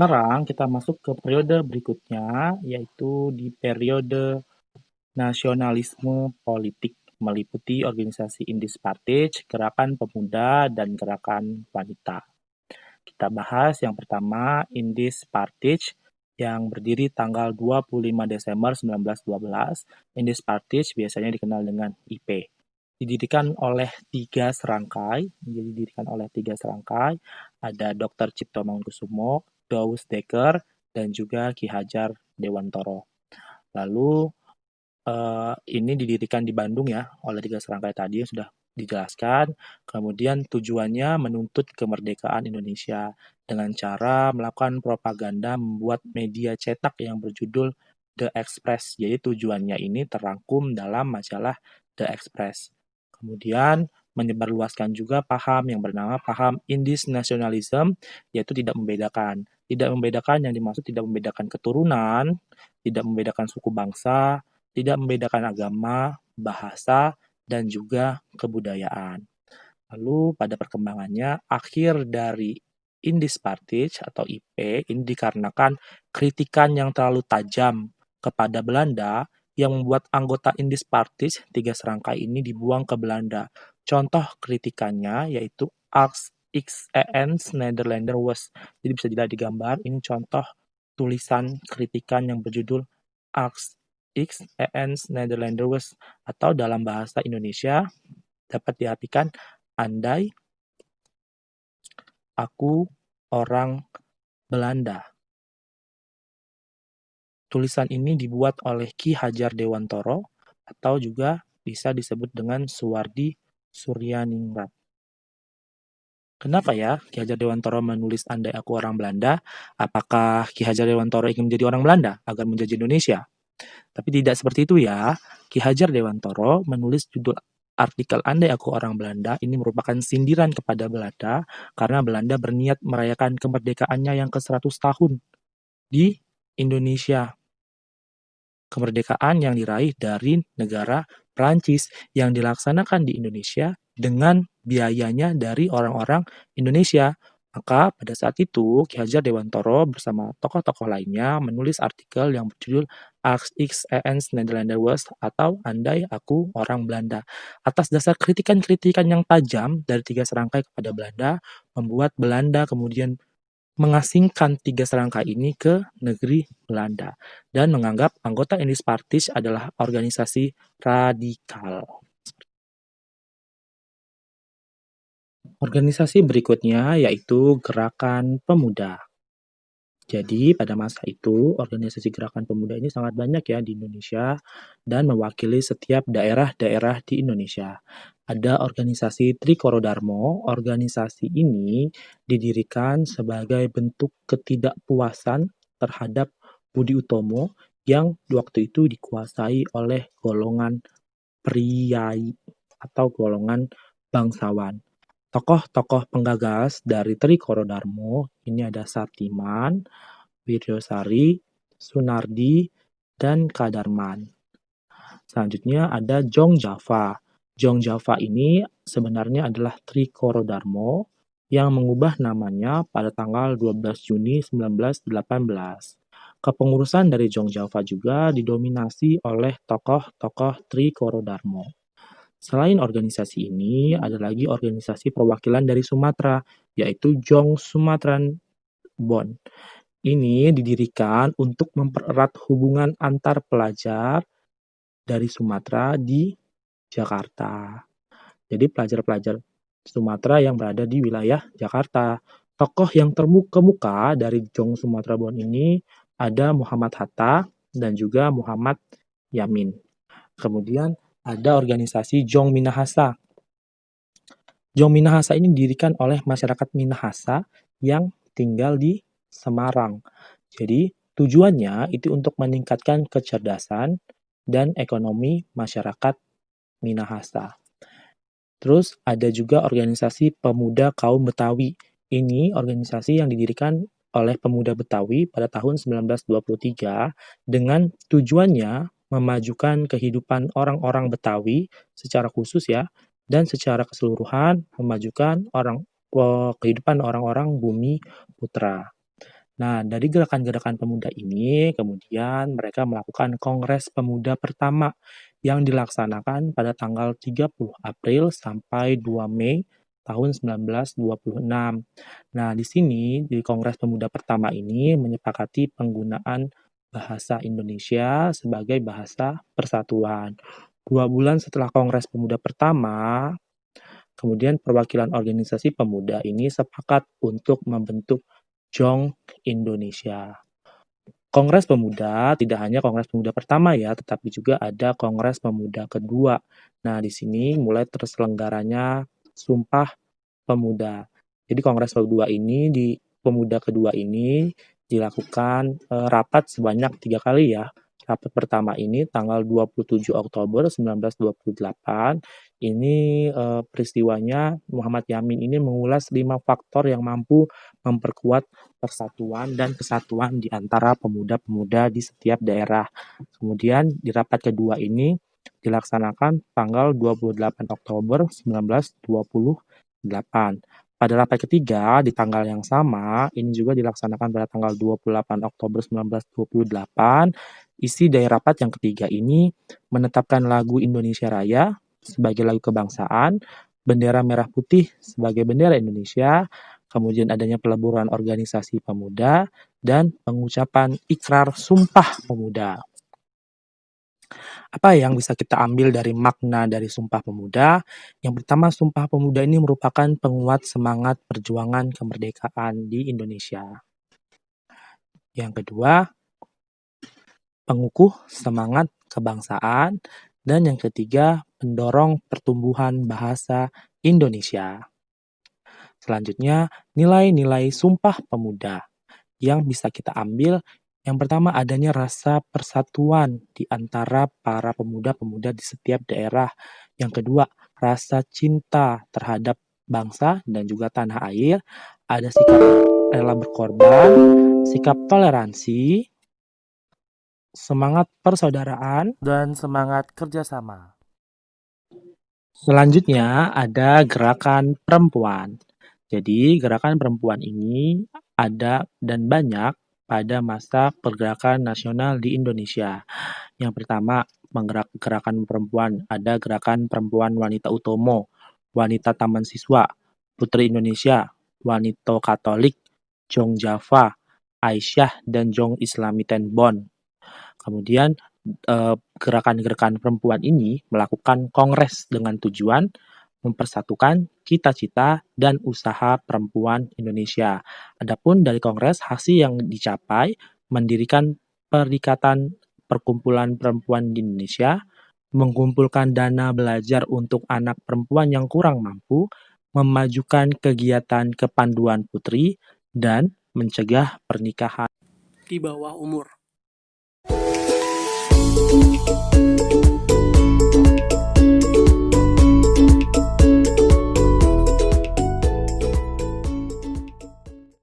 Sekarang kita masuk ke periode berikutnya, yaitu di periode nasionalisme politik, meliputi organisasi Indis Partij, Gerakan Pemuda, dan Gerakan Wanita. Kita bahas yang pertama, Indis Partij, yang berdiri tanggal 25 Desember 1912. Indis Partij biasanya dikenal dengan IP. Didirikan oleh tiga serangkai, ada Dr. Cipto Mangunkusumo, Douws Dekker, dan juga Ki Hajar Dewantoro. Lalu ini didirikan di Bandung ya oleh tiga serangkai tadi yang sudah dijelaskan. Kemudian tujuannya menuntut kemerdekaan Indonesia dengan cara melakukan propaganda membuat media cetak yang berjudul The Express. Jadi tujuannya ini terangkum dalam majalah The Express. Kemudian menyebarluaskan juga paham yang bernama paham Indis Nationalism, yaitu tidak membedakan. Tidak membedakan yang dimaksud tidak membedakan keturunan, tidak membedakan suku bangsa, tidak membedakan agama, bahasa, dan juga kebudayaan. Lalu pada perkembangannya, akhir dari Indis Partij atau IP ini dikarenakan kritikan yang terlalu tajam kepada Belanda yang membuat anggota Indis Partij, tiga serangkai ini dibuang ke Belanda. Contoh kritikannya yaitu Ax XEN's Nederlander was. Jadi bisa dilihat di gambar, ini contoh tulisan kritikan yang berjudul Ax XEN's Nederlander was, atau dalam bahasa Indonesia dapat diartikan andai aku orang Belanda. Tulisan ini dibuat oleh Ki Hajar Dewantoro atau juga bisa disebut dengan Suwardi Suryaningrat. Kenapa ya Ki Hajar Dewantoro menulis andai aku orang Belanda? Apakah Ki Hajar Dewantoro ingin menjadi orang Belanda agar menjajah Indonesia? Tapi tidak seperti itu ya. Ki Hajar Dewantoro menulis judul artikel Andai Aku Orang Belanda ini merupakan sindiran kepada Belanda karena Belanda berniat merayakan kemerdekaannya yang ke-100 tahun di Indonesia. Kemerdekaan yang diraih dari negara Prancis yang dilaksanakan di Indonesia dengan biayanya dari orang-orang Indonesia. Maka pada saat itu Ki Hajar Dewantoro bersama tokoh-tokoh lainnya menulis artikel yang berjudul Ax XEN's Nederlander was atau Andai Aku Orang Belanda. Atas dasar kritikan-kritikan yang tajam dari tiga serangkai kepada Belanda, membuat Belanda kemudian mengasingkan tiga serangkai ini ke negeri Belanda dan menganggap anggota Indis Partij adalah organisasi radikal. Organisasi berikutnya yaitu Gerakan Pemuda. Jadi pada masa itu organisasi Gerakan Pemuda ini sangat banyak ya di Indonesia dan mewakili setiap daerah-daerah di Indonesia. Ada organisasi Trikoro Darmo. Organisasi ini didirikan sebagai bentuk ketidakpuasan terhadap Budi Utomo yang waktu itu dikuasai oleh golongan priai atau golongan bangsawan. Tokoh-tokoh penggagas dari Trikoro Darmo ini ada Sartiman, Wiryosari, Sunardi, dan Kadarman. Selanjutnya ada Jong Java. Jong Java ini sebenarnya adalah Trikoro Darmo yang mengubah namanya pada tanggal 12 Juni 1918. Kepengurusan dari Jong Java juga didominasi oleh tokoh-tokoh Trikoro Darmo. Selain organisasi ini, ada lagi organisasi perwakilan dari Sumatera, yaitu Jong Sumatran Bond. Ini didirikan untuk mempererat hubungan antar pelajar dari Sumatera di Jakarta. Jadi pelajar-pelajar Sumatera yang berada di wilayah Jakarta. Tokoh yang terkemuka dari Jong Sumatera Bond ini ada Muhammad Hatta dan juga Muhammad Yamin. Kemudian ada organisasi Jong Minahasa. Jong Minahasa ini didirikan oleh masyarakat Minahasa yang tinggal di Semarang. Jadi tujuannya itu untuk meningkatkan kecerdasan dan ekonomi masyarakat Minahasa. Terus ada juga organisasi Pemuda Kaum Betawi. Ini organisasi yang didirikan oleh pemuda Betawi pada tahun 1923 dengan tujuannya memajukan kehidupan orang-orang Betawi secara khusus ya, dan secara keseluruhan memajukan kehidupan orang-orang Bumi Putra. Nah, dari gerakan-gerakan pemuda ini, kemudian mereka melakukan Kongres Pemuda pertama yang dilaksanakan pada tanggal 30 April sampai 2 Mei tahun 1926. Nah, di sini, di Kongres Pemuda pertama ini menyepakati penggunaan bahasa Indonesia sebagai bahasa persatuan. 2 bulan setelah Kongres Pemuda pertama, kemudian perwakilan organisasi pemuda ini sepakat untuk membentuk JONG Indonesia. Kongres Pemuda tidak hanya Kongres Pemuda pertama ya, tetapi juga ada Kongres Pemuda kedua. Nah, di sini mulai terselenggaranya Sumpah Pemuda. Jadi Kongres kedua ini di Pemuda kedua ini dilakukan rapat sebanyak 3 kali ya. Rapat pertama ini tanggal 27 Oktober 1928. Ini peristiwanya Muhammad Yamin ini mengulas 5 faktor yang mampu memperkuat persatuan dan kesatuan di antara pemuda-pemuda di setiap daerah. Kemudian di rapat kedua ini dilaksanakan tanggal 28 Oktober 1928. Pada rapat ketiga di tanggal yang sama, ini juga dilaksanakan pada tanggal 28 Oktober 1928. Isi dari rapat yang ketiga ini menetapkan lagu Indonesia Raya sebagai lagu kebangsaan, bendera merah putih sebagai bendera Indonesia, kemudian adanya peleburan organisasi pemuda, dan pengucapan ikrar Sumpah Pemuda. Apa yang bisa kita ambil dari makna dari Sumpah Pemuda? Yang pertama, Sumpah Pemuda ini merupakan penguat semangat perjuangan kemerdekaan di Indonesia. Yang kedua, pengukuh semangat kebangsaan. Dan yang ketiga, pendorong pertumbuhan bahasa Indonesia. Selanjutnya, nilai-nilai Sumpah Pemuda yang bisa kita ambil. Yang pertama, adanya rasa persatuan di antara para pemuda-pemuda di setiap daerah. Yang kedua, rasa cinta terhadap bangsa dan juga tanah air. Ada sikap rela berkorban, sikap toleransi, semangat persaudaraan, dan semangat kerjasama. Selanjutnya ada gerakan perempuan. Jadi gerakan perempuan ini ada dan banyak pada masa pergerakan nasional di Indonesia. Yang pertama, gerakan perempuan. Ada gerakan perempuan wanita Utomo, wanita Taman Siswa, Putri Indonesia, wanita Katolik, Jong Java, Aisyah, dan Jong Islami Tenbon. Kemudian gerakan-gerakan perempuan ini melakukan kongres dengan tujuan mempersatukan cita-cita dan usaha perempuan Indonesia. Adapun dari kongres, hasil yang dicapai mendirikan Perikatan Perkumpulan Perempuan di Indonesia, mengumpulkan dana belajar untuk anak perempuan yang kurang mampu, memajukan kegiatan kepanduan putri, dan mencegah pernikahan di bawah umur.